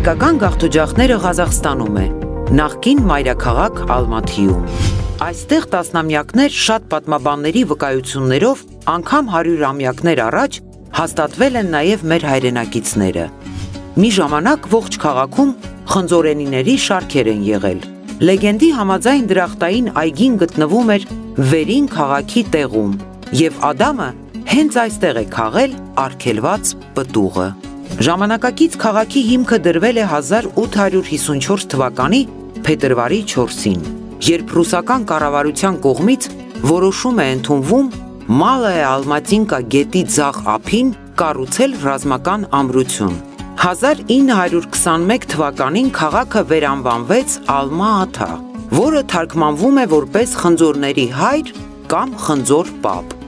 Հայկական գաղթօջախները Ղազախստանում է, նախկին մայրաքաղաք Ալմաթիում։ Այստեղ տասնամյակներ շատ պատմաբանների վկայություններով անգամ 100-ամյակներ առաջ հաստատվել են նաև մեր հայրենակիցները։ Մի ժամանակ ողջ քաղաքում խնձորենիների շարքեր են եղել։ Լեգենդի համաձայն դրախտային այգին գտնվում էր վերին քաղաքի տեղում, և Ադամը հենց այստեղ է քաղել արգելված պտուղը։ Ժամանակակից քաղաքի հիմքը դրվել է 1854 թվականի փետրվարի 4-ին, երբ ռուսական կառավարության կողմից որոշում է ընդունվում Մալայա Ալմատինկա գետի ձախ ափին կառուցել ռազմական ամրություն։ 1921 թվականին քաղաքը վերանվանվեց Ալմա-Աթա, որը թարգմանվում է որպես խնձորների հայր կամ խնձոր պապ։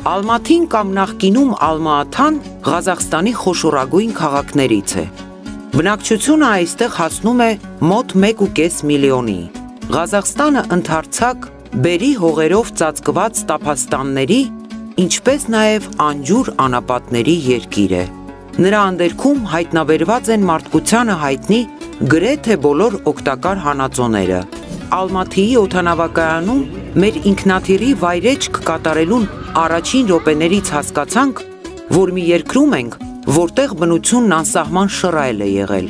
Ալմաթին կամ նախկինում Ալմա-Աթան Ղազախստանի խոշորագույն քաղաքներից է։ Բնակչությունը այստեղ հասնում է մոտ 1,5 միլիոնի։ Ղազախստանը ընդարձակ բերի հողերով ծածկված տափաստանների, ինչպես նաև անջուր անապատների երկիր է։ Նրա անդերքում հայտնաբերված են մարդկությանը հայտնի գրեթե բոլոր օգտակար հանածոները։ Ալմաթիի օդանավակայանում մեր ինքնաթիռի վայրեջք կատարելուն առաջին րոպեներից հասկացանք, որ մի երկրում ենք, որտեղ բնությունն անսահման շռայլ է եղել։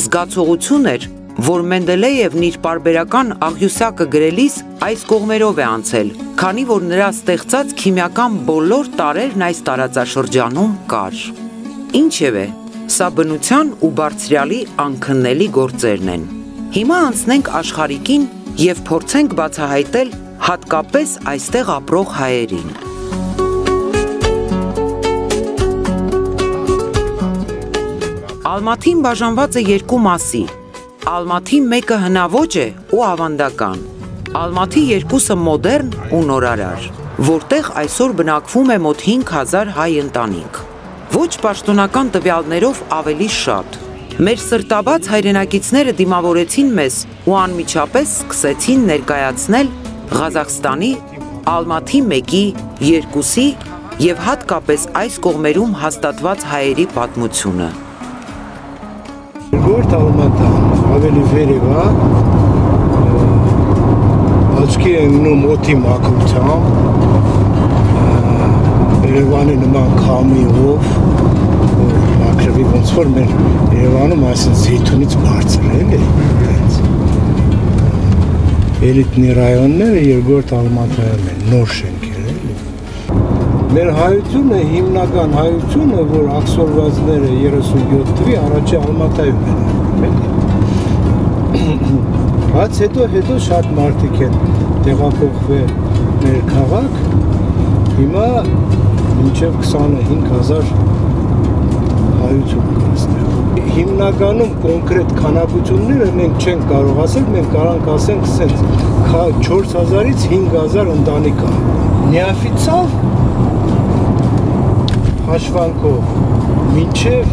Զգացողություն էր, որ Մենդելեևն իր պարբերական աղյուսակը գրելիս այս կողմերով է անցել, քանի որ նրա ստեղծած քիմիական բոլոր տարրերն այս տարածաշրջանում կար։ Ինչևէ, սա բնության ու բարձրյալի անքննելի գործերն են։ Հիմա անցնենք աշխարհիկին և փորձենք բացահայտել հատկապես այստեղ ապրող հայերին։ Ալմաթին բաժանված է երկու մասի։ Ալմաթի մեկը հնաոճ է ու ավանդական։ Ալմաթի երկուսը մոդեռն ու նորարար, որտեղ այսօր բնակվում է մոտ 5000 հայ ընտանիք։ Ոչ պաշտոնական տվյալներով ավելի շատ։ Մեր սրտաբաց հայրենակիցները դիմավորեցին մեզ ու անմիջապես սկսեցին ներկայացնել Ղազախստանի Ալմաթի 1-ի, 2-ի և հատկապես այս կողմերում հաստատված հայերի պատմությունը։ Երկրորդ Ալմաթան ավելի վերև է, աչքի է ընկնում օդի մաքրությամբ, Երևանի նման քամիով, մաքրվի ոնց որ մեր Երևանում այսինքն Զեյթունից բարձր է, էլի։ Էլիտնի ռայոնները երկրորդ Ալմաթայում են, նոր շենքեր, էլի։ Մեր հայությունը, հիմնական հայությունը, որ աքսորվածները 37 թվի առաջի Ալմաթայում են, էլի։ Հաց հետո շատ մարդիկ են տեղափոխվել մեր քաղաք, հիմա մինչև 25000 հայություն կա։ Հիմնականում կոնկրետ քանակությունները մենք չենք կարող ասել, մենք կարող ասենք սենց 4000-ից 5000 ընտանիք կա։ Նեոֆիցիալ հաշվարկով մինչև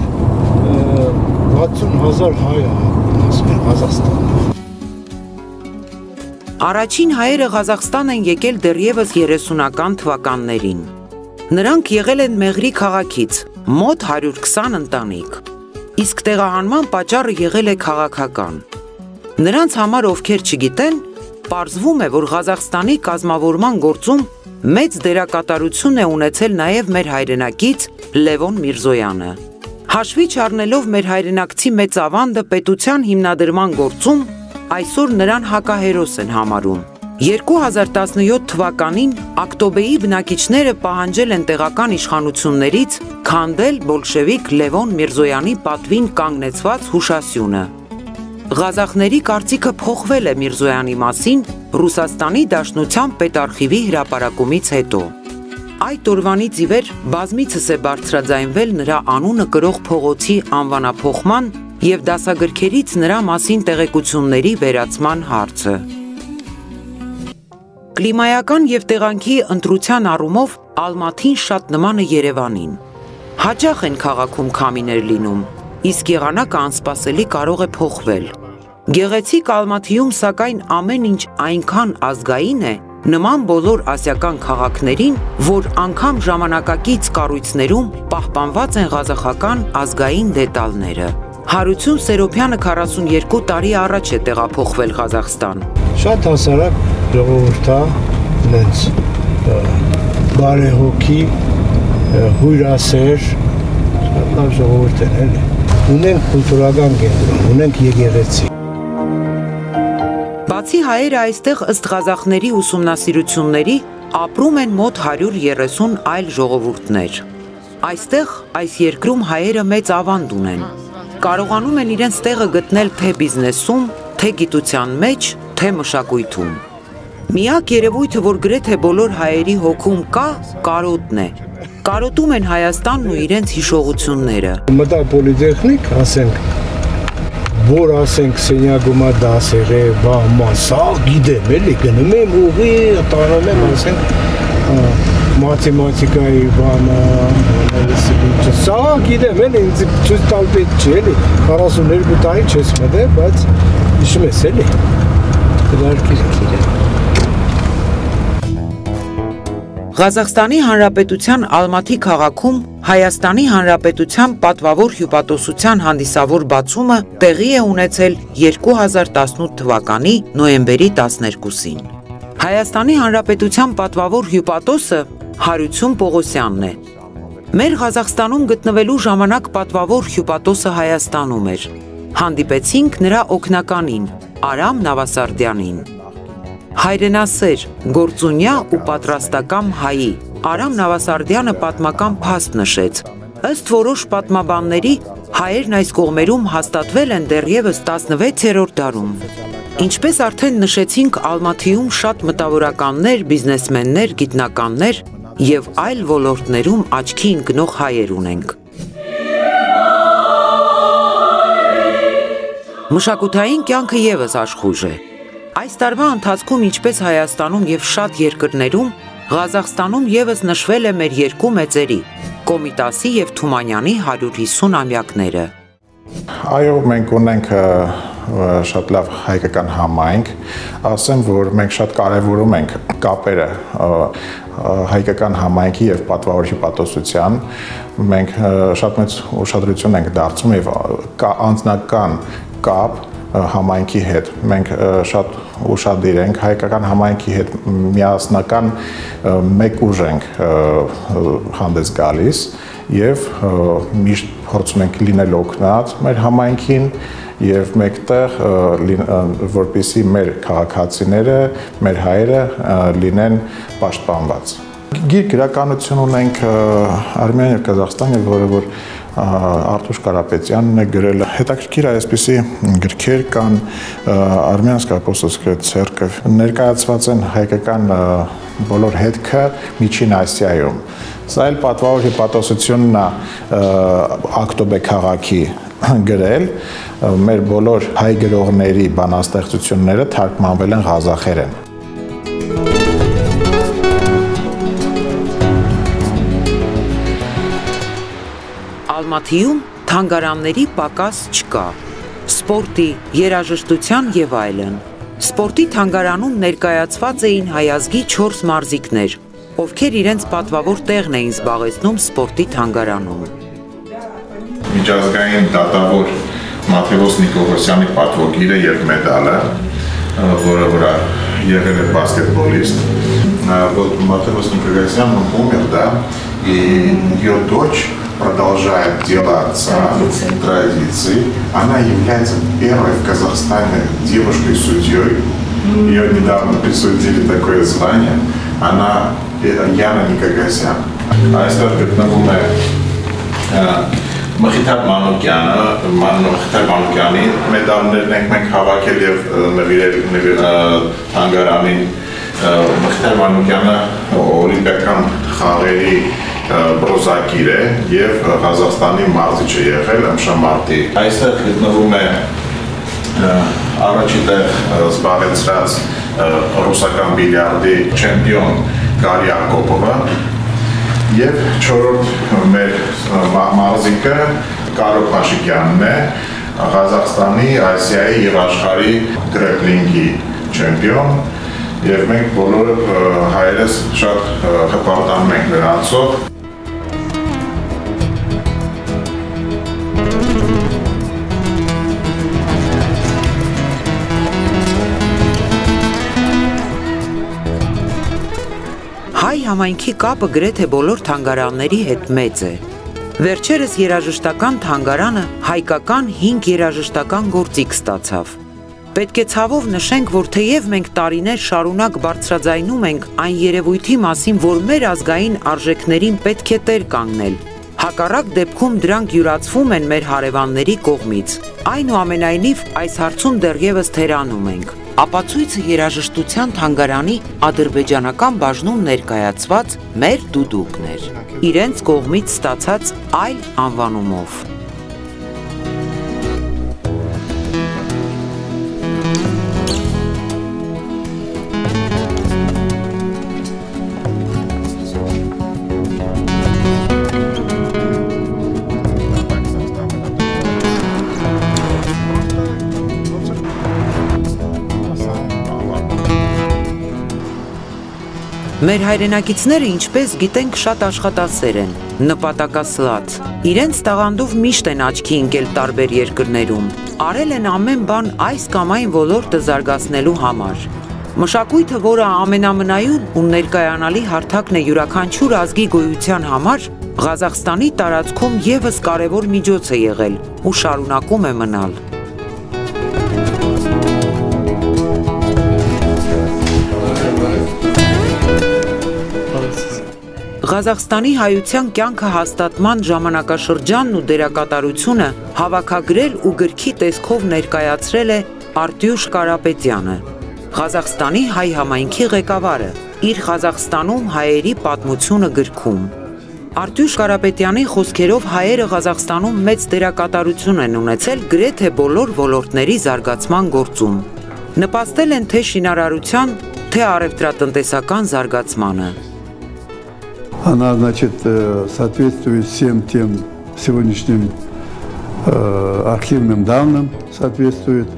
60000 հայ ասում Ղազախստանում։ Առաջին հայերը Ղազախստան են եկել դեռևս 30-ական թվականներին։ Նրանք եղել են Մեղրի քաղաքից, մոտ 120 ընտանիք, իսկ տեղահանման պատճառը եղել է քաղաքական։ Նրանց համար, ովքեր չգիտեն, պարզվում է, որ Ղազախստանի կազմավորման գործում մեծ դերակատարություն է ունեցել նաև մեր հայրենակից Լևոն Միրզոյանը։ Հաշվի չառնելով մեր հայրենակցի մեծ ավանդը պետության հիմնադրման գործում, այսօր նրան հակահերոս են համարում։ 2017 թվականին Ակտոբեի բնակիչները պահանջել են տեղական իշխանություններից քանդել բոլշևիկ Լևոն Միրզոյանի պատվին կանգնեցված հուշասյունը։ Ղազախների կարծիքը փոխվել է Միրզոյանի մասին Ռուսաստանի Դաշնության պետարխիվի հրապարակումից հետո։ Այդ օրվանից ի վեր բազմիցս է բարձրաձայնվել նրա անունը կրող փողոցի անվանափոխման և դասագրքերից նրա մասին տեղեկությունների վերացման հարցը։ Կլիմայական և տեղանքի ընտրության առումով Ալմաթին շատ նման է Երևանին։ Հաճախ են քաղաքում քամիներ լինում, իսկ եղանակը անսպասելի կարող է փոխվել։ Գեղեցիկ Ալմաթիում սակայն ամեն ինչ այնքան ազգային է, նման բոլոր ասիական քաղաքներին, որ անգամ ժամանակակից կառույցներում պահպանված են ղազախական ազգային դետալները։ Հարություն Սերոբյանը 42 տարի առաջ է տեղափոխվել Ղազախստան։ Շատ հասարակ ժողովուրդ է, նենց բարեհոգի, հյուրասեր, շատ լավ ժողովուրդ են էլի։ Ունենք կուլտուրական կենտրոն, ունենք եկեղեցի։ Բացի հայերը այստեղ ըստ ղազախների ուսումնասիրությունների ապրում են մոտ 130 այլ ժողովուրդներ։ Այստեղ այս երկրում հայերը մեծ ավանդ ունեն։ Կարողանում են իրենց տեղը գտնել թե բիզնեսում, թե գիտության մեջ, թե մշակույթում։ Միակ երևույթը, որ գրեթե բոլոր հայերի հոգում կա, կարոտն է։ Կարոտում են Հայաստանն ու իրենց հիշողությունները։ Մտա պոլիտեխնիկ, ասենք, որ ասենք սենյակումա դասերը, բամա, սա գիտեմ, էլի գնում եմ ուղի, տանում եմ, ասենք, մաթեմատիկայի բանը, սա գիտեմ, էլի, ինձ ցույց տալ պետք չի, էլի, 42 տարի չես մտել, բայց հիշում ես, էլի, դրարկիր։ Ղազախստանի Հանրապետության Ալմաթի քաղաքում Հայաստանի Հանրապետության պատվավոր հյուպատոսության հանդիսավոր բացումը տեղի է ունեցել 2018 թվականի նոյեմբերի 12-ին։ Հայաստանի Հանրապետության պատվավոր հյուպատոսը Հարություն Պողոսյանն է։ Մեր Ղազախստանում գտնվելու ժամանակ պատվավոր հյուպատոսը Հայաստանում էր։ Հանդիպեցինք նրա օգնականին, Արամ Նավասարդյանին։ Հայրենասեր, գործունյա ու պատրաստական հայի Արամ Նավասարդյանը պատմական փաստ նշեց։ Ըստ որոշ պատմաբանների, հայերն այս կողմերում հաստատվել են դեռևս 16-րդ դարում։ Ինչպես արդեն նշեցինք, Ալմաթիում շատ մտավորականներ, բիզնեսմեններ, գիտնականներ և այլ ոլորտներում աչքի ընկնող հայեր ունենք։ Մշակութային կյանքը ևս աշխույժ է։ Այս տարվա ընթացքում ինչպես Հայաստանում և շատ երկրներում, Ղազախստանում ևս նշվել է մեր երկու մեծերի՝ Կոմիտասի և Թումանյանի 150-ամյակները։ Այո, մենք ունենք շատ լավ հայկական համայնք, ասեմ, որ մենք շատ կարևորում ենք կապերը հայկական համայնքի և պատվավոր հյուպատոսության, մենք շատ մեծ ուշադրություն ենք դարձում և անձնական կապ համայնքի հետ, մենք շատ ուշադիր ենք հայկական համայնքի հետ միասնական մեկ ուժ ենք հանդես գալիս և միշտ փորձում ենք լինել օգնած մեր համայնքին և մեկտեղ որպեսզի մեր քաղաքացիները, մեր հայերը լինեն պաշտպանված։ Գիրք գրականություն ունենք Արմենիա և Ղազախստան, որը որ Արտուշ Կարապետյանն է գրել հետաքրքիր այսպիսի գրքեր կան Արմենիա Ապոստոլսկայ ցերկվ ներկայացված են հայկական բոլոր հետքը Միջին Ասիայում։ Սա էլ պատվավոր հյուպատոսությունն է Ակտոբե քաղաքի գրել, մեր բոլոր հայ գրողների բանաստեղծությունները թարգմանվել են ղազախերեն։ Ալմաթիում թանգարանների պակաս չկա, սպորտի, երաժշտության և այլն։ Սպորտի թանգարանում ներկայացված էին հայազգի 4 մարզիկներ, ովքեր իրենց պատվավոր տեղն էին զբաղեցնում սպորտի թանգարանում։ Միջազգային դատավոր Մաթեոս Նիկողոսյանի պատվոգիրը և մեդալը, որը որ եղել է բասկետբոլիստ, вот Маттеус Никогасян, он умер, да, и ее дочь продолжает делаться традиции. Она является первой в Казахстане девушкой-судьей. Ее недавно присудили такое звание. Она Яна Никогасян. А это Մխիթար Մանուկյանի մեդալներն ենք մենք հավաքել և նվիրել թանգարանին։ Մխիթար Մանուկյանը օլիմպիական խաղերի բրոզակիր է և Ղազախստանի մարզիչ է եղել ըմբշամարտի։ Այստեղ գտնվում է առաջի տեղ զբաղեցրած ռուսական բիլիարդի չեմպիոն Գարի Ակոպովը և չորրորդ մեր մարզիկը Կարո Փաշիկյանն է, Ղազախստանի, Ասիայի և աշխարհի գրեպլինգի չեմպիոն և մենք բոլոր հայերս շատ հպարտանում ենք նրանցով։ համայնքի կապը գրեթե բոլոր թանգարանների հետ մեծ է։ Վերջերս երաժշտական թանգարանը հայկական 5 երաժշտական գործիք ստացավ։ Պետք է ցավով նշենք, որ թեև մենք տարիներ շարունակ բարձրաձայնում ենք այն երևույթի մասին, որ մեր ազգային արժեքներին պետք է տեր կանգնել, հակառակ դեպքում դրանք յուրացվում են մեր հարևանների կողմից։ Այնուամենայնիվ, այս հարցում դեռևս թերանում ենք։ Ապացույցը երաժշտության թանգարանի ադրբեջանական բաժնում ներկայացված մեր դուդուկն էր, իրենց կողմից ստացած այլ անվանումով։ Մեր հայրենակիցները, ինչպես գիտենք, շատ աշխատասեր են, նպատակասլաց։ Իրենց տաղանդով միշտ են աչքի ընկել տարբեր երկրներում։ Արել են ամեն բան այս կամ այն ոլորտը զարգացնելու համար։ Մշակույթը, որը ամենամնայուն ու ներկայանալի հարթակն է յուրաքանչյուր ազգի գոյության համար, Ղազախստանի տարածքում ևս կարևոր միջոց է եղել ու շարունակում է մնալ։ Ղազախստանի հայության կյանքը հաստատման ժամանակաշրջանն ու դերակատարությունը հավաքագրել ու գրքի տեսքով ներկայացրել է Արտյուշ Կարապետյանը, Ղազախստանի հայ համայնքի ղեկավարը, իր Ղազախստանում հայերի պատմությունը գրքում։ Արտյուշ Կարապետյանի խոսքերով հայերը Ղազախստանում մեծ դերակատարություն են ունեցել գրեթե բոլոր ոլորտների զարգացման գործում։ Նպաստել են թե շինարարության, թե առևտրատնտեսական զարգացմանը։ Она, значит, соответствует всем тем сегодняшним архивным данным, соответствует.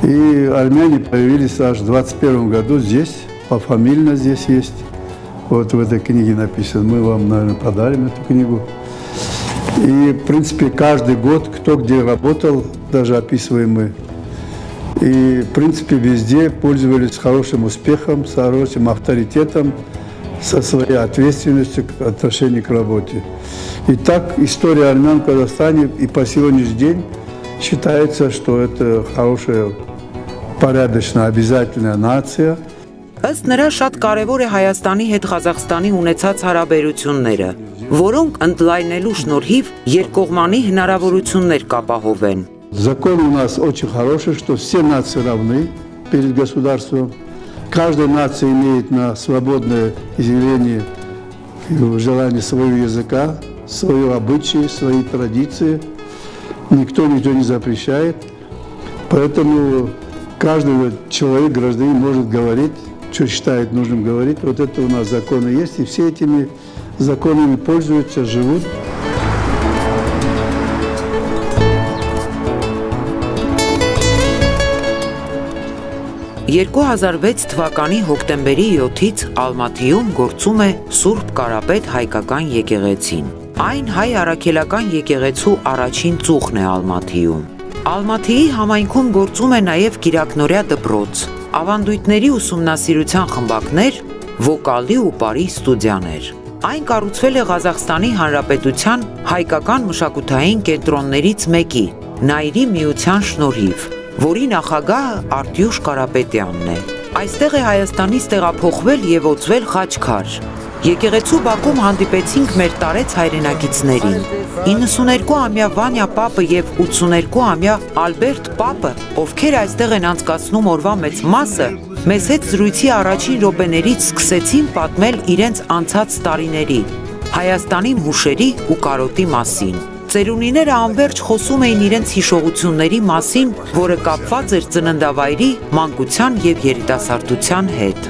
И армяне появились аж в 21 году здесь, пофамильно здесь есть. Вот в этой книге написано. Мы вам, наверное, подарим эту книгу. И, в принципе, каждый год, кто где работал, даже описываем мы. И, в принципе, везде пользовались хорошим успехом, с хорошим авторитетом, со своей ответственностью к отношению к работе. И так история армян в Казахстане и по сегодняшний день считается, что это хорошая, порядочная, обязательная нация. Ըստ նրա շատ կարևոր է Հայաստանի հետ Ղազախստանի ունեցած հարաբերությունները, որոնք ընդլայնելու շնորհիվ երկկողմանի հնարավորություններ կապահովեն։ Закон у нас очень хороший, что все нации равны перед государством. Каждая нация имеет на свободное изъявление и желание своего языка, свои обычаи, свои традиции. Никто не запрещает. Поэтому каждый человек, гражданин, может говорить, что считает нужным говорить. Вот это у нас законы есть, и все этими законами пользуются, живут. 2006 թվականի հոկտեմբերի 7-ից Ալմաթիում գործում է Սուրբ Կարապետ հայկական եկեղեցին։ Այն հայ առաքելական եկեղեցու առաջին ծուխն է Ալմաթիում։ Ալմաթիի համայնքում գործում է նաև կիրակնօրյա դպրոց, ավանդույթների ուսումնասիրության խմբակներ, վոկալի ու պարի ստուդիաներ։ Այն կառուցվել է Ղազախստանի Հանրապետության հայկական մշակութային կենտրոններից մեկի՝ Նայիրի միության շնորհիվ, որի նախագահը Արտյուշ Կարապետյանն է։ Այստեղ է Հայաստանից տեղափոխվել եւ օծվել Խաչքար։ Եկեղեցու բակում հանդիպեցինք մեր տարեց հայրենակիցներին։ 92-ամյա Վանյա Պապը եւ 82-ամյա Ալբերտ Պապը, ովքեր այստեղ են անցկացնում օրվա մեծ մասը, մեզ հետ զրույցի առաջին րոպեներից սկսեցին պատմել իրենց անցած տարիների, Հայաստանի հուշերի ու կարոտի մասին։ Ծերունիները անվերջ խոսում էին իրենց հիշողությունների մասին, որը կապված էր ծննդավայրի, մանկության եւ երիտասարդության հետ։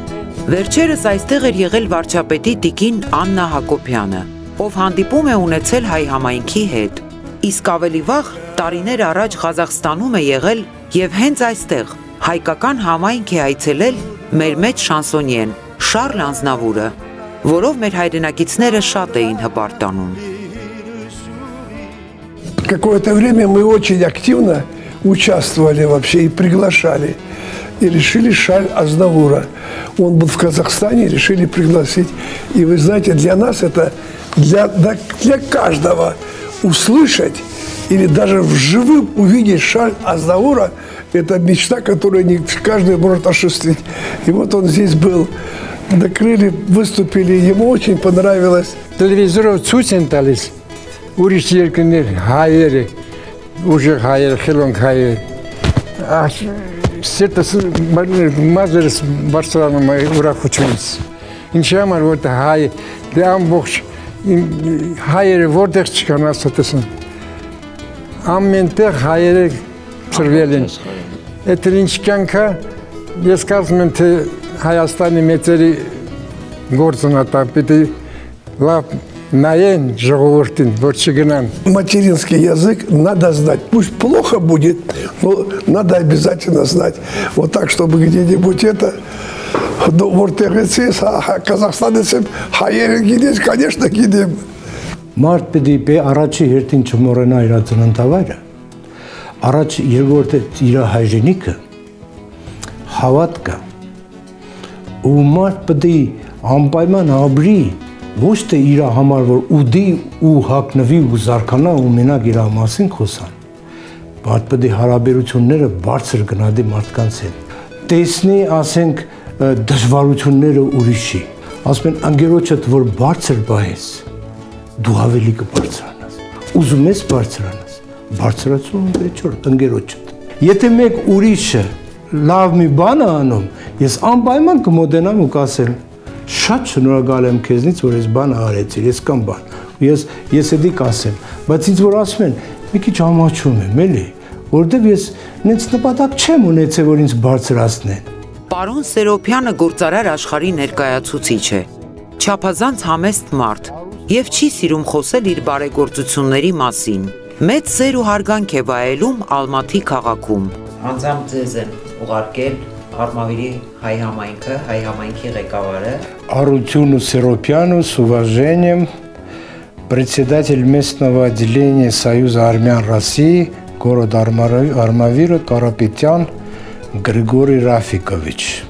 Վերջերս այստեղ էր եղել վարչապետի տիկին Աննա Հակոբյանը, ով հանդիպում է ունեցել հայ համայնքի հետ։ Իսկ ավելի վաղ տարիներ առաջ Ղազախստանում է եղել եւ հենց այստեղ հայկական համայնք է այցելել մեր մեծ շանսոնյեն Շարլ Անձնավուրը, որով մեր հայրենակիցները շատ էին հպարտանում։ Какое-то время мы очень активно участвовали вообще и приглашали и решили Шарль Азнавура. Он был в Казахстане, решили пригласить. И вы знаете, для нас это, для каждого услышать или даже вживую увидеть Шарль Азнавура, это мечта, которую не каждый может осуществить. И вот он здесь был. Накрыли, выступили, ему очень понравилось. Телевизор цуцентались, уришеркинер, хайери, уже хайер, хелон хайер. А сердце мазерс Барселона мой урах учились. Иншамар вот хай, деамбохш, хайер вордехчика нас отесан. Амменте хайер сервелин. Это линчканка, я сказал, Հայաստանի մեծերի գործունատան պիտի լավ նայեն ժողովրդին, որ չգնան. Материнский язык надо знать. Пусть плохо будет, но надо обязательно знать. Вот так, чтобы где-нибудь это... Ну, вортեղեցիս, Казахстанецեմ հայերը գիտես, конечно, գիտեմ. Մարդ պիտի առաջի հերթին չմոռանա իր ծննդավայրը, առաջ երկրորդ իր հայրենիքը, հավատքը, ու մարդ պտի անպայման ապրի ոչ թե իր համար որ ուդի ու հագնվի ու զարկանա ու մենակ իր մասին խոսան, մարդ պտի հարաբերությունները բարձր գնահատի մարդկանց հետ, տեսնի ասենք դժվարությունները ուրիշի, ասում են անգերոջդ որ բարձր բահես, դու ավելի կբարձրանաս, ուզում ես բարձրանաս, բարձրացում վեճոր անգերոջդ, եթե մեկ ուրիշը լավ մի բան անում, ես անպայման կմոտենամ ու կասեմ, շատ շնորհակալ եմ քեզնից, որ ես բանը արեցիր, ես կամ բան, ես էդի կասեմ, բայց ինձ որ ասում են, մի քիչ ամաչում եմ, էլի, որտեվ ես նենց նպատակ չեմ ունեցել, որ ինձ բարձրացնեն։ Պարոն Սերոփյանը գործարար աշխարհի ներկայացուցիչ է, չափազանց համեստ մարդ եւ չի սիրում խոսել իր բարեգործությունների մասին։ Մեծ սեր ու հարգանք է վայելում Ալմաթի քաղաքում։ Անձամբ ձեզ եմ ուղարկել Արմավիրի հայ համայնքը, հայ համայնքի ղեկավարը Арутюну Серопяну с уважением, председатель местного отделения Союза армян России, город Армавира, Карапетян Григорий Рафикович.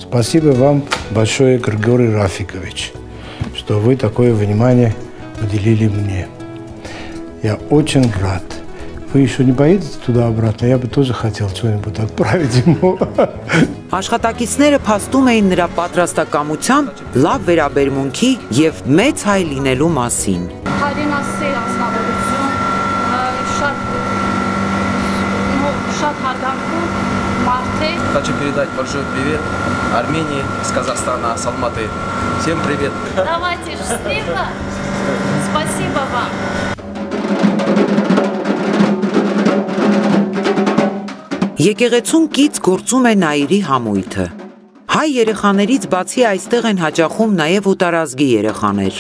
Спасибо вам большое, Григорий Рафикович, что вы такое внимание уделили мне. Я очень рад. Вы еще не поедете туда-обратно? Я бы тоже хотел что-нибудь отправить ему. Աշխատակիցները փաստում էին նրա պատրաստակամությամբ, լավ վերաբերմունքի եւ մեծ հայ լինելու մասին։ Հայրենասեր անձնավորություն, շատ հարգանքու մարդ է։ Хочу передать большой привет Армении из Казахстана, с Алматы. Всем привет. Давайте счастливо. Спасибо вам. Եկեղեցուն կից գործում է Նաիրի համույթը։ Հայ երեխաներից բացի այստեղ են հաճախում նաև օտարազգի երեխաներ։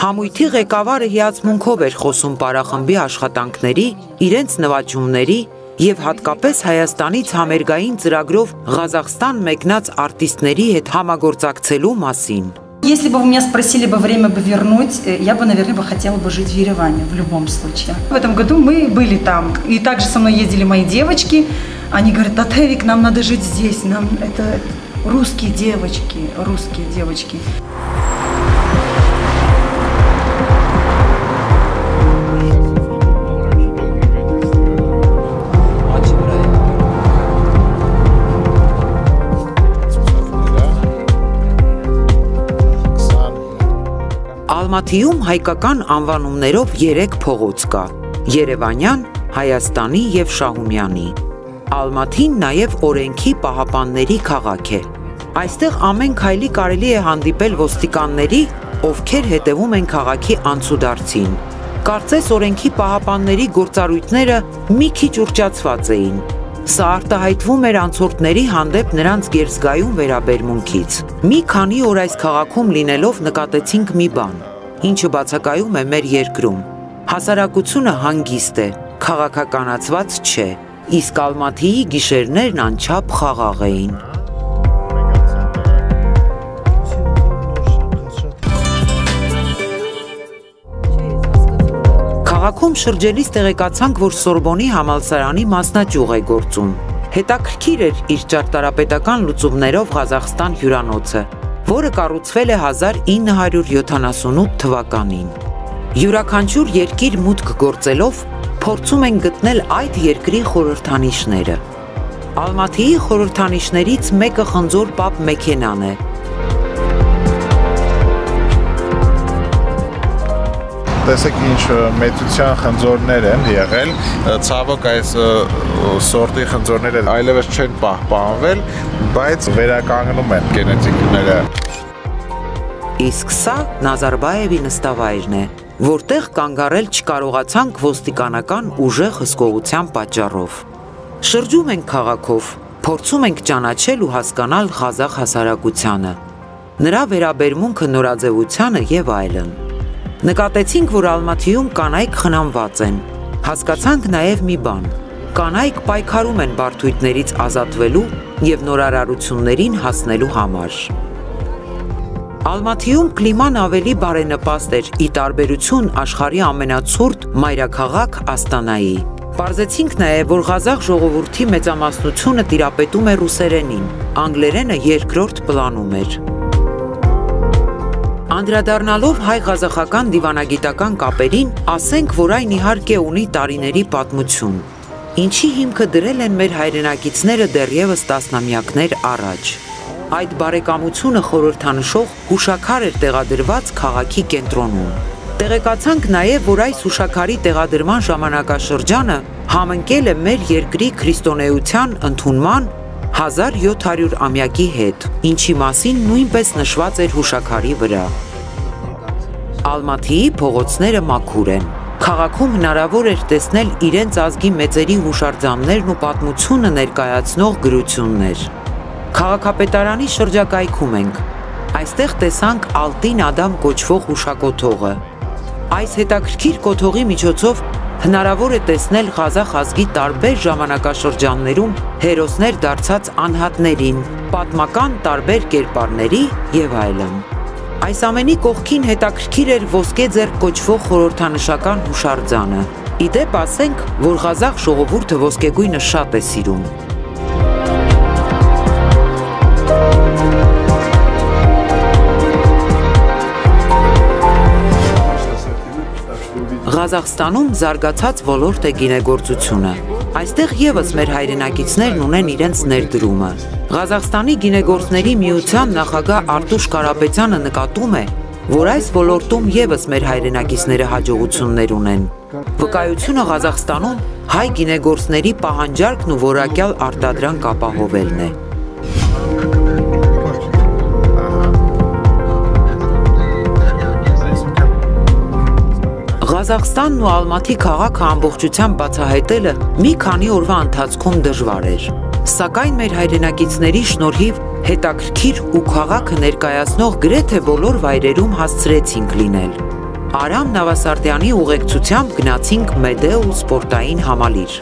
Համույթի ղեկավարը հիացմունքով էր խոսում պարախմբի աշխատանքների, իրենց նվաճումների եւ հատկապես Հայաստանից համերգային ծրագրով Ղազախստան մեկնած արտիստների հետ համագործակցելու մասին։ Если бы вы меня спросили бы время бы вернуть, я бы, наверное, хотела бы жить в Ереване в любом случае. В этом году мы были там, и также со мной ездили мои девочки. Они говорят: Татевик, нам надо жить здесь, нам это русские девочки, русские девочки. Ալմաթիում հայկական անվանումներով 3 փողոց կա՝ Երևանյան, Հայաստանի եւ Շահումյանի։ Ալմաթին նաև օրենքի պահապանների քաղաք է։ Այստեղ ամեն քայլի կարելի է հանդիպել ոստիկանների, ովքեր հետևում են քաղաքի անցուդարձին։ Կարծես օրենքի պահապանների գործառույթները մի քիչ ուռճացված էին։ Սա արտահայտվում էր անցորդների հանդեպ նրանց գերզգայուն վերաբերմունքից։ Մի քանի օր այս քաղաքում լինելով նկատեցինք մի բան, ինչը բացակայում է մեր երկրում։ Հասարակությունը հանգիստ է, քաղաքականացված չէ, իսկ Ալմաթիի գիշերներն անչափ խաղաղ էին։ Քաղաքում շրջելիս տեղեկացանք, որ Սորբոնի համալսարանի մասնաճյուղ է գործում։ Հետաքրքիր էր իր ճարտարապետական լուծումներով Ղազախստան հյուրանոցը, որը կառուցվել է 1978 թվականին։ Յուրաքանչյուր երկիր մուտք գործելով փորձում են գտնել այդ երկրի խորհրդանիշները։ Ալմաթիի խորհրդանիշներից մեկը խնձոր պապ մեքենան է։ Տեսեք ինչ մեծության խնձորներ են եղել, ցավոք այս սորտի խնձորները այլևս չեն պահպանվել, բայց վերականգնում են գենետիկները։ Իսկ սա Նազարբաևի նստավայրն է, որտեղ կանգ առել չկարողացանք ոստիկանական ուժեղ հսկողության պատճառով։ Շրջում ենք քաղաքով, փորձում ենք ճանաչել ու հասկանալ ղազախ հասարակությանը, նրա վերաբերմունքը նորաձևությանը եւ այլն։ Նկատեցինք, որ Ալմաթիում կանայք խնամված են, հասկացանք նաև մի բան. կանայք պայքարում են բարդույթներից ազատվելու եւ նորարարություններին հասնելու համար։ Ալմաթիում կլիման ավելի բարենպաստ էր ի տարբերություն աշխարհի ամենացուրտ մայրաքաղաք Աստանայի։ Պարզեցինք նաև, որ ղազախ ժողովրդի մեծամասնությունը տիրապետում է ռուսերենին, անգլերենը երկրորդ պլանում էր։ Անդրադառնալով հայ-ղազախական դիվանագիտական կապերին, ասենք, որ այն իհարկե ունի տարիների պատմություն, ինչի հիմքը դրել են մեր հայրենակիցները դեռևս տասնամյակներ առաջ։ Այդ բարեկամությունը խորհրդանշող հուշաքար էր տեղադրված քաղաքի կենտրոնում։ Տեղեկացանք նաև, որ այս հուշաքարի տեղադրման ժամանակաշրջանը համընկել է մեր երկրի քրիստոնեության ընդունման 1700-ամյակի հետ, ինչի մասին նույնպես նշված էր հուշաքարի վրա։ Ալմաթիի փողոցները մաքուր են։ Քաղաքում հնարավոր էր տեսնել իրենց ազգի մեծերի հուշարձաններն ու պատմությունը ներկայացնող գրություններ։ Քաղաքապետարանի շրջակայքում ենք։ Այստեղ տեսանք Ալտին Ադամ կոչվող հուշակոթողը։ Այս հետաքրքիր կոթողի միջոցով հնարավոր է տեսնել ղազախ ազգի տարբեր ժամանակաշրջաններում հերոսներ դարձած անհատներին, պատմական տարբեր կերպարների եւ այլն։ Այս ամենի կողքին հետաքրքիր էր ոսկե ձեռք կոչվող խորհրդանշական հուշարձանը։ Ի դեպ ասենք, որ ղազախ ժողովուրդը ոսկեգույնը շատ է սիրում։ Ղազախստանում զարգացած ոլորտ է գինեգործությունը։ Այստեղ եւս մեր հայրենակիցներն ունեն իրենց ներդրումը։ Ղազախստանի գինեգործների միության նախագահ Արտուշ Կարապետյանը նկատում է, որ այս ոլորտում եւս մեր հայրենակիցները հաջողություններ ունեն։ Վկայությունը Ղազախստանում հայ գինեգործների պահանջարկն ու որակյալ արտադրանք ապահովելն է։ Ղազախստանն ու Ալմաթի քաղաքը ամբողջությամբ բացահայտելը մի քանի օրվա ընթացքում դժվար էր։ Սակայն մեր հայրենակիցների շնորհիվ հետաքրքիր ու քաղաքը ներկայացնող գրեթե բոլոր վայրերում հասցրեցինք լինել։ Արամ Նավասարդյանի ուղեկցությամբ գնացինք Մեդեու սպորտային համալիր։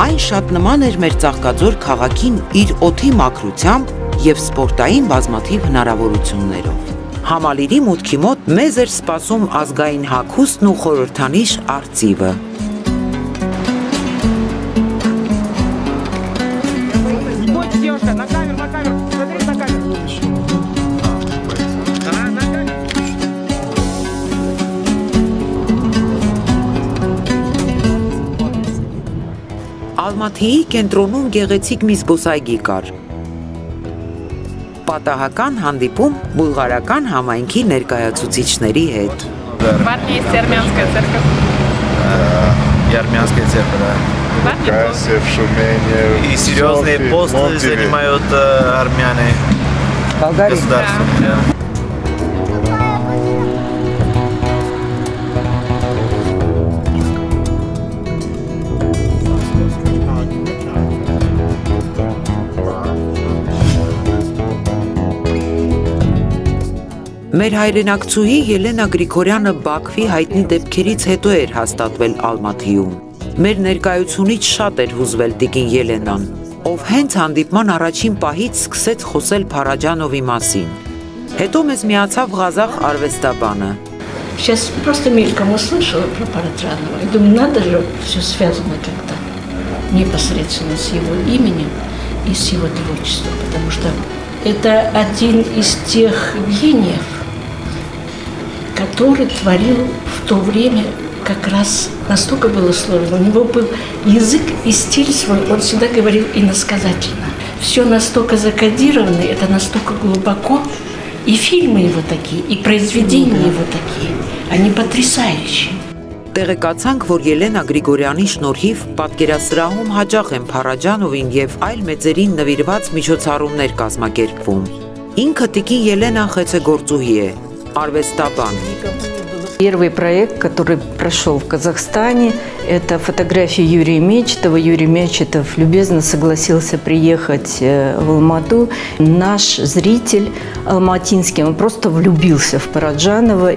Այն շատ նման էր մեր Ծաղկաձոր քաղաքին իր օդի մաքրությամբ և սպորտային բազմաթիվ հնարավորություններով։ Համալիրի մուտքի մոտ մեզ էր սպասում ազգային հագուստն ու խորհրդանիշ արծիվը։ Ալմաթիի կենտրոնում գեղեցիկ մի զբոսայգի կար։ Պատահական հանդիպում բուլղարական համայնքի ներկայացուցիչների հետ։ Армянская церковь, да. И серьезные посты занимают армяне. Государственные. Մեր հայրենակցուհի Ելենա Գրիգորյանը Բաքվի հայտնի դեպքերից հետո էր հաստատվել Ալմաթիում։ Մեր ներկայությունից շատ էր հուզվել տիկին Ելենան, ով հենց հանդիպման առաջին пահից սկսեց խոսել Փարաջանովի մասին։ Հետո մեզ միացավ ղազախ արվեստաբանը։ Сейчас просто мельком услышала про Параджанова и думаю, надо же все связано как-то непосредственно с его именем. из его творчества, потому что это один из тех гениев, который творил в то время как раз настолько было сложно. У него был язык и стиль свой, он всегда говорил иносказательно. Все настолько закодировано, это настолько глубоко. И фильмы его такие, и произведения его такие, они потрясающие. Տեղեկացանք, որ Ելենա Գրիգորյանի շնորհիվ պատկերասրահում հաճախ են Փարաջանովին եւ այլ մեծերին նվիրված միջոցառումներ կազմակերպվում։ Ինքը տիկին Ելենա խեցեգործուհի է, արվեստաբան։ Первый проект, который прошел в Казахстане, это фотографии Юрия Мечетова. Юрий Мечетов любезно согласился приехать в Алмату. Наш зритель алматинский, он просто влюбился в Параджанова.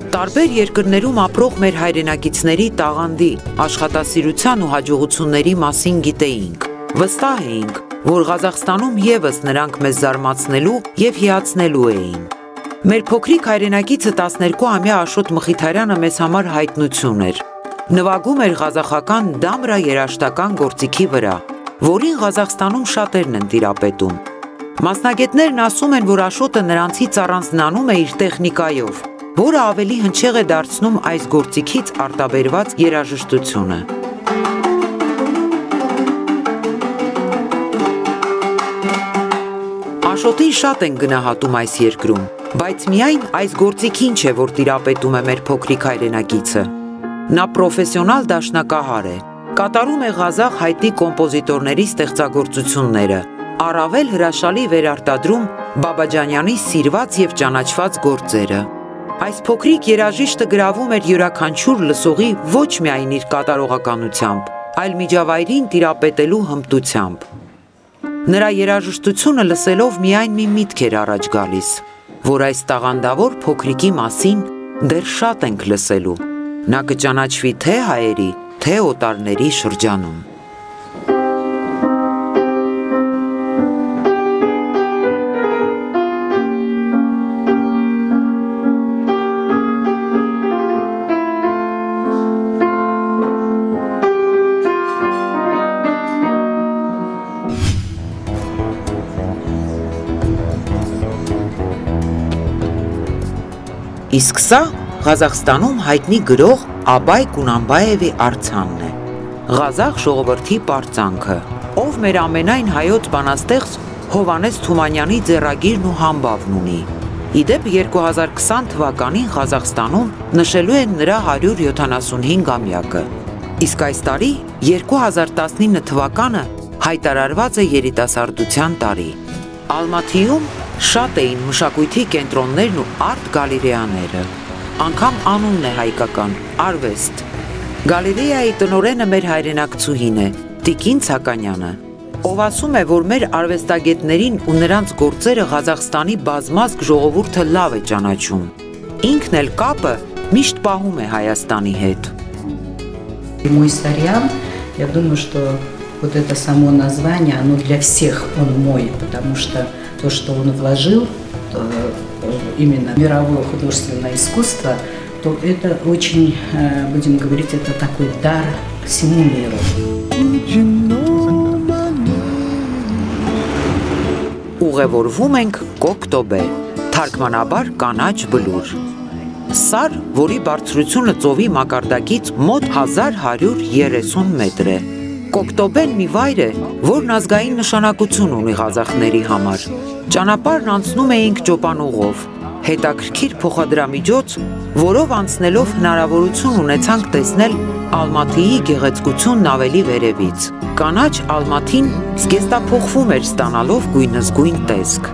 Տարբեր երկրներում ապրող մեր հայրենակիցների տաղանդի, աշխատասիրության ու հաջողությունների մասին գիտեինք։ Վստահ էինք, որ Ղազախստանում եւս նրանք մեզ զարմացնելու եւ հիացնելու էին։ Մեր փոքրիկ հայրենակիցը 12-ամյա Աշոտ Մխիթարյանը մեզ համար հայտնություն էր։ Նվագում էր ղազախական դամրա երաժշտական գործիքի վրա, որին Ղազախստանում շատերն են տիրապետում։ Մասնագետներն ասում են, որ Աշոտը նրանցից առանձնանում է իր տեխնիկայով, որը ավելի հնչեղ է դարձնում այս գործիքից արտաբերված երաժշտությունը։ Աշոտին շատ են գնահատում այս երկրում, բայց միայն այս գործիքին չէ, որ տիրապետում է մեր փոքրիկ հայրենակիցը։ Նա պրոֆեսիոնալ դաշնակահար է, կատարում է ղազախ հայտի կոմպոզիտորների ստեղծագործությունները, առավել հրաշալի վերարտադրում Բաբաջանյանի սիրված և ճանաչված գործերը։ Այս փոքրիկ երաժիշտը գրավում էր յուրաքանչյուր լսողի ոչ միայն իր կատարողականությամբ, այլ միջավայրին տիրապետելու հմտությամբ։ Նրա երաժշտությունը լսելով միայն մի միտք էր առաջ գալիս, որ այս տաղանդավոր փոքրիկի մասին դեռ շատ ենք լսելու։ Նա կճանաչվի թե հայերի, թե օտարների շրջանում։ Իսկ սա Ղազախստանում հայտնի գրող Աբայ Կունանբաևի արձանն է։ Ղազախ ժողովրդի պարծանքը, ով մեր ամենայն հայոց բանաստեղծ Հովանես Թումանյանի ձեռագիրն ու համբավն ունի։ Իդեպ 2020 թվականին Ղազախստանում նշելու են նրա 175-ամյակը։ Իսկ այս տարի 2019 թվականը հայտարարված է երիտասարդության տարի։ Ալմաթիում շատ էին մշակույթի կենտրոններն ու արտ գալերեաները, անգամ անունն է հայկական, արվեստ։ Գալերեայի տնօրենը մեր հայրենակցուհին է, Տիկին Ցականյանը, ով ասում է, որ մեր արվեստագետներին ու նրանց գործերը Ղազախստանի բազմազգ ժողովուրդը լավ է ճանաչում։ Ինքն էլ կապը միշտ պահում է Հայաստանի հետ։ Мой сорян, я думаю, что вот это само название, оно для всех он мой, потому что то, что он вложил именно в мировое художественное искусство, то это очень, будем говорить, это такой дар всему миру. Ուղևորվում ենք Կոկտոբե, թարգմանաբար կանաչ բլուր։ Սար, որի բարձրությունը ծովի մակարդակից մոտ 1130 մետր է։ Կոկտոբեն մի վայր է, որն ազգային նշանակություն ունի ղազախների համար։ Ճանապարհն անցնում էինք ճոպանուղով, հետաքրքիր փոխադրամիջոց, որով անցնելով հնարավորություն ունեցանք տեսնել Ալմաթիի գեղեցկությունն ավելի վերևից։ Կանաչ Ալմաթին զգեստափոխվում էր ստանալով գույնզգույն տեսք։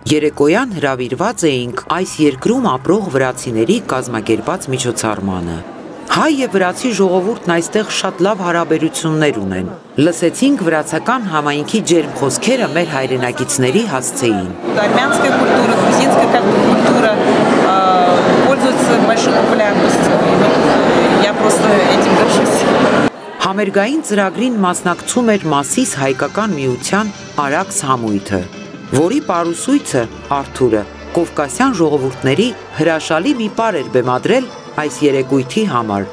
Երեկոյան հրավիրված էինք այս երկրում ապրող վրացիների կազմակերպած միջոցառմանը։ Հայ եւ վրացի ժողովուրդն այստեղ շատ լավ հարաբերություններ ունեն։ Լսեցինք վրացական համայնքի ջերմ խոսքերը մեր հայրենակիցների հասցեին։ Армянская культура, грузинская культура пользуются большой популярностью. Я просто этим горжусь. Համերգային ծրագրին մասնակցում էր Մասիս հայկական միության Արաքս համույթը, որի պարուսույցը Արթուրը կովկասյան ժողովուրդների հրաշալի մի պար էր բեմադրել այս երեկույթի համար։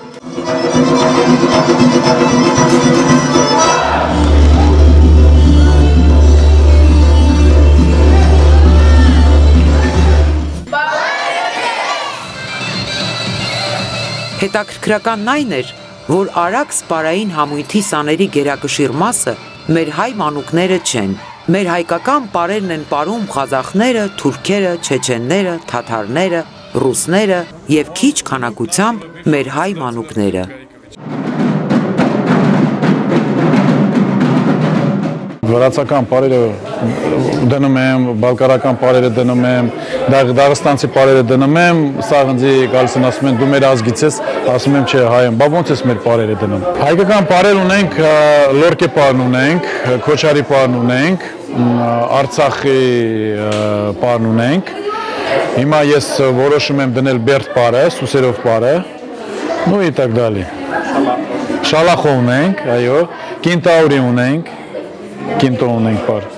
Հետաքրքրականն այն էր, որ Արաքս պարային համույթի սաների գերակշիռ մասը մեր հայ մանուկները չեն։ Մեր հայկական պարերն են պարում ղազախները, թուրքերը, չեչենները, թաթարները, ռուսները և քիչ քանակությամբ մեր հայ մանուկները։ Վրացական պարերը դնում եմ, բալկարական պարերը դնում եմ, դաղստանցի պարերը դնում եմ, սաղնձի գալիս են ասում են դու մեր ազգից ես, ասում եմ չէ հայ եմ, բա ոնց ես մեր պարերը դնում։ Հայկական պարեր ունենք, լորկե պարն ունենք, քոչարի պարն ունենք, Արցախի պարն ունենք։ Հիմա ես որոշում եմ դնել Բերդ պարը, Սուսերով պարը, ну и так далее։ Շալախո ունենք, այո, Կինտաուրի ունենք, Կինտո ունենք պար։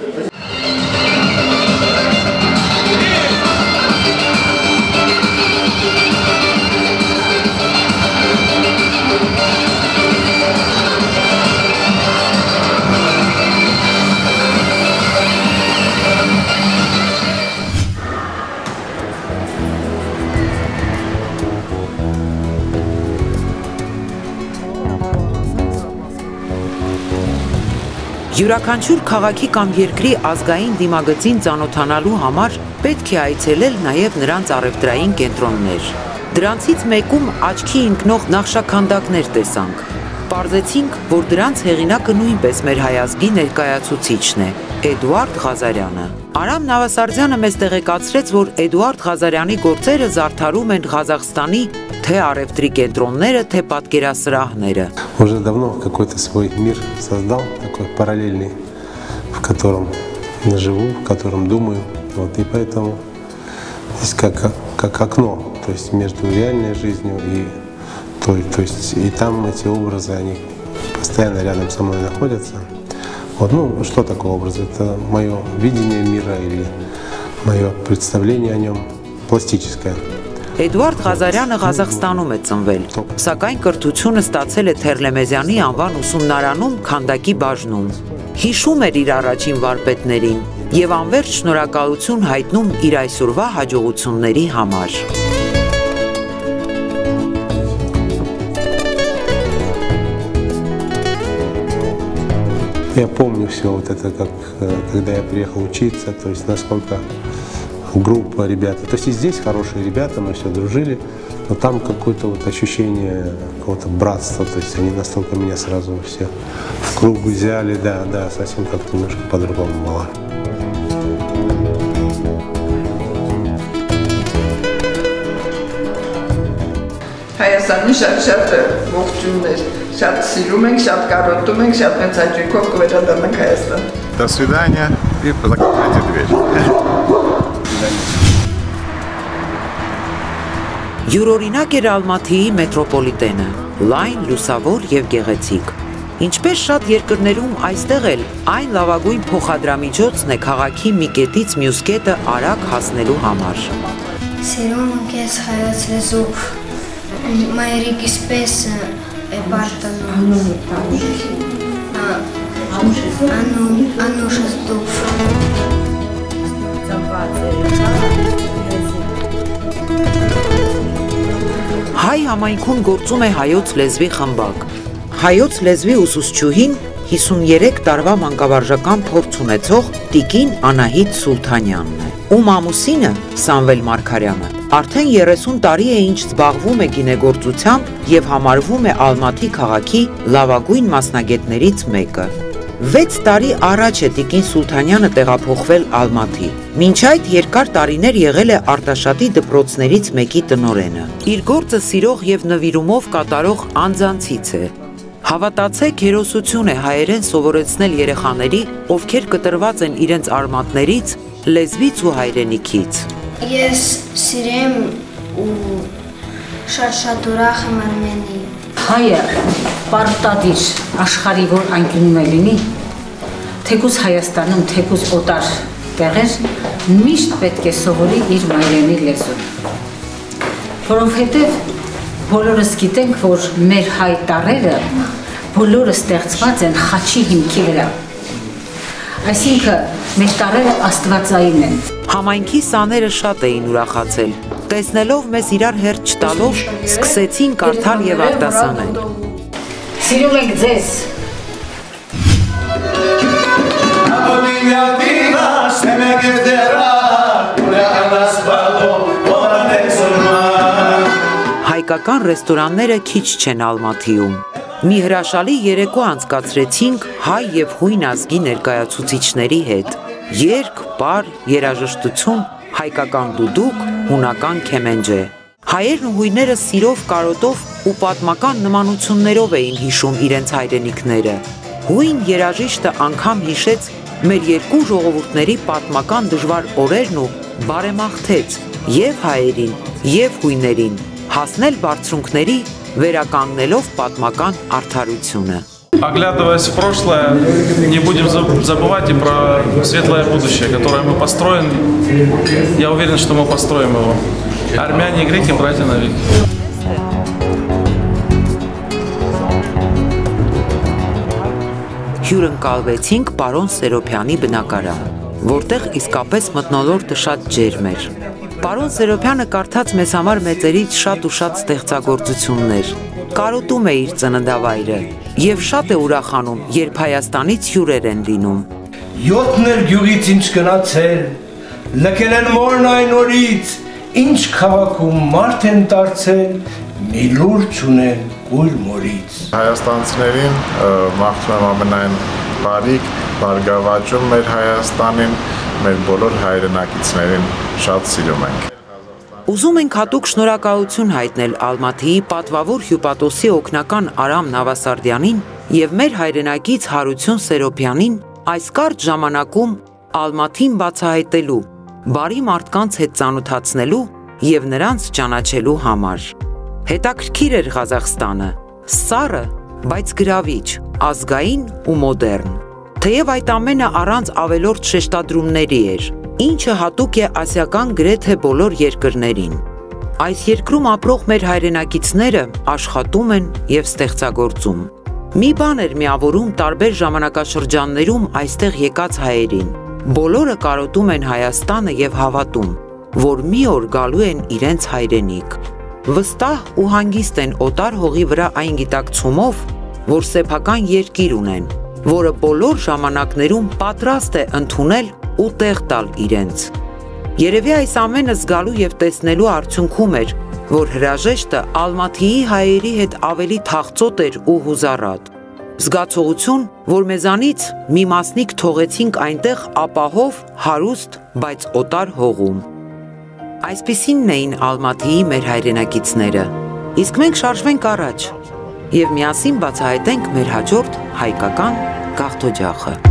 Յուրաքանչյուր քաղաքի կամ երկրի ազգային դիմագծին ծանոթանալու համար պետք է այցելել նաև նրանց առևտրային կենտրոններ։ Դրանցից մեկում աչքի ընկնող նախշաքանդակներ տեսանք։ Պարզեցինք, որ դրանց հեղինակը նույնպես մեր հայ ազգի ներկայացուցիչն է՝ Էդուարդ Ղազարյանը։ Արամ Նավասարդյանը մեզ տեղեկացրեց, որ Էդուարդ Ղազարյանի գործերը զարդարում են Ղազախստանի թե առևտրի կենտրոնները, թե պատկերասրահները։ Уже давно какой-то свой мир создал, такой параллельный, в котором живу, в котором думаю. Вот, и поэтому здесь как окно, то есть между реальной жизнью и той. То есть и там эти образы, они постоянно рядом со мной находятся. Вот, ну, что такое образ? Это мое видение мира или мое представление о нем пластическое. Էդուարդ Ղազարյանը Ղազախստանում է ծնվել, սակայն կրթությունը ստացել է Թերլեմեզյանի անվան ուսումնարանում քանդակի բաժնում։ Հիշում էր իր առաջին վարպետներին և անվերջ շնորհակալություն հայտնում իր այսօրվա հաջողությունների համար։ Я помню все вот это, как когда я приехал учиться, то есть насколько группа ребят. То есть и здесь хорошие ребята, мы все дружили, но там какое-то вот ощущение какого-то братства, то есть они настолько меня сразу все в круг взяли, да, совсем как-то немножко по-другому было. Հայաստանի շատ ողջուններ, շատ սիրում ենք, շատ կարոտում ենք, շատ մեծ հաճույքով կվերադառնանք Հայաստան։ До свидания и закройте дверь. Յուրօրինակ էր Ալմաթիի մետրոպոլիտենը, լայն, լուսավոր և գեղեցիկ։ Ինչպես շատ երկրներում այստեղ էլ այն լավագույն փոխադրամիջոցն է քաղաքի մի կետից մյուս կետը արագ հասնելու համար։ Սիրում եմ քեզ հայոց լեզու, մայրիկիս պես է բարտանում։ Անուշս դուվ։ Հայ համայնքում գործում է հայոց լեզվի խմբակ։ Հայոց լեզվի ուսուցչուհին 53 տարվա մանկավարժական փորձ ունեցող տիկին Անահիտ Սուլթանյանն է, ում ամուսինը Սամվել Մարգարյանը արդեն 30 տարի է ինչ զբաղվում է գինեգործությամբ և համարվում է Ալմաթի քաղաքի լավագույն մասնագետներից մեկը։ 6 տարի առաջ է Տիկին Սուլթանյանը տեղափոխվել Ալմաթի։ Մինչ այդ երկար տարիներ եղել է Արտաշատի դպրոցներից մեկի տնօրենը։ Իր գործը սիրող եւ նվիրումով կատարող անձանցից է։ Հավատացեք, հերոսություն է հայերեն սովորեցնել երեխաների, ովքեր կտրված են իրենց արմատներից, լեզվից ու հայրենիքից։ Ես սիրեմ ու շատ ուրախ եմ Արմենի։ Հայը պարտադիր աշխարհի որ անկյունում է լինի, թեկուզ Հայաստանում, թեկուզ օտար տեղեր, միշտ պետք է սովորի իր մայրենի լեզուն։ Որովհետև բոլորս գիտենք, որ մեր հայ տառերը բոլորը ստեղծված են խաչի հիմքի վրա։ Այսինքն մեր տառերը աստվածային են։ Համայնքի սաները շատ էին ուրախացել։ Տեսնելով մեզ իրար հերթ չտալով, սկսեցին կարդալ եւ արտասանել։ Սիրում ենք ձեզ։ Հայկական ռեստորանները քիչ չեն Ալմաթիում։ Մի հրաշալի երեկո անցկացրեցինք հայ եւ հույն ազգի ներկայացուցիչների հետ։ Երգ, պար, երաժշտություն, հայկական դուդուկ, հունական քեմենջե։ Հայերն ու հույները սիրով, կարոտով ու պատմական նմանություններով էին հիշում իրենց հայրենիքները։ Հույն երաժիշտը անգամ հիշեց մեր երկու ժողովուրդների պատմական դժվար օրերն ու բարեմաղթեց եւ հայերին, եւ հույներին, հասնել բարձրունքների, վերականգնելով պատմական արդարությունը։ Оглядываясь в прошлое, не будем забывать и про светлое будущее, которое мы построим. Я уверен, что мы построим его. Армяне и греки, братья навеки. Հյուրընկալվեցինք պարոն Սերոփյանի բնակարան, որտեղ իսկապես մթնոլորտը շատ ջերմ էր։ Պարոն Սերոփյանը կարդաց մեզ համար մեծերից շատ ու շատ ստեղծագործություններ, կարոտում է իր ծննդավայրը եւ շատ է ուրախանում, երբ Հայաստանից հյուրեր են լինում։ 7-ներ գյուղից ինչ գնացել, լքել են մորն այն օրից, ինչ քաղաքում մարդ են դարձել, մի լուր չունեն կույր մորից։ Հայաստանցիներին մաղթում եմ ամենայն բարիք, բարգավաճում մեր Հայաստանին, մեր բոլոր հայրենակիցներին շատ սիրում ենք։ Ուզում ենք հատուկ շնորհակալություն հայտնել Ալմաթիի պատվավոր հյուպատոսի օգնական Արամ Նավասարդյանին եւ մեր հայրենակից Հարություն Սերոփյանին այս կարճ ժամանակում Ալմաթին բացահայտելու, բարի մարդկանց հետ ծանոթացնելու եւ նրանց ճանաչելու համար։ Հետաքրքիր էր Ղազախստանը, սառը, բայց գրավիչ, ազգային ու մոդեռն։ Թեև այդ ամենը առանց ավելորդ շեշտադրումների էր, ինչը հատուկ է ասիական գրեթե բոլոր երկրներին։ Այս երկրում ապրող մեր հայրենակիցները աշխատում են եւ ստեղծագործում։ Մի բան էր միավորում տարբեր ժամանակաշրջաններում այստեղ եկած հայերին։ Բոլորը կարոտում են Հայաստանը եւ հավատում, որ մի օր գալու են իրենց հայրենիք։ Վստահ ու հանգիստ են օտար հողի վրա այն գիտակցումով, որ սեփական երկիր ունեն, որը բոլոր ժամանակներում պատրաստ է ընդունել ու տեղ տալ իրենց։ Երևի այս ամենը զգալու եւ տեսնելու արդյունքում էր, որ հրաժեշտը Ալմաթիի հայերի հետ ավելի թախծոտ էր ու հուզառատ։ Զգացողություն, որ մեզանից մի մասնիկ թողեցինք այնտեղ ապահով, հարուստ, բայց օտար հողում։ Այսպիսինն էին Ալմաթիի մեր հայրենակիցները, իսկ մենք շարժվենք առաջ և միասին բացահայտենք մեր հաջորդ հայկական գաղթօջախը։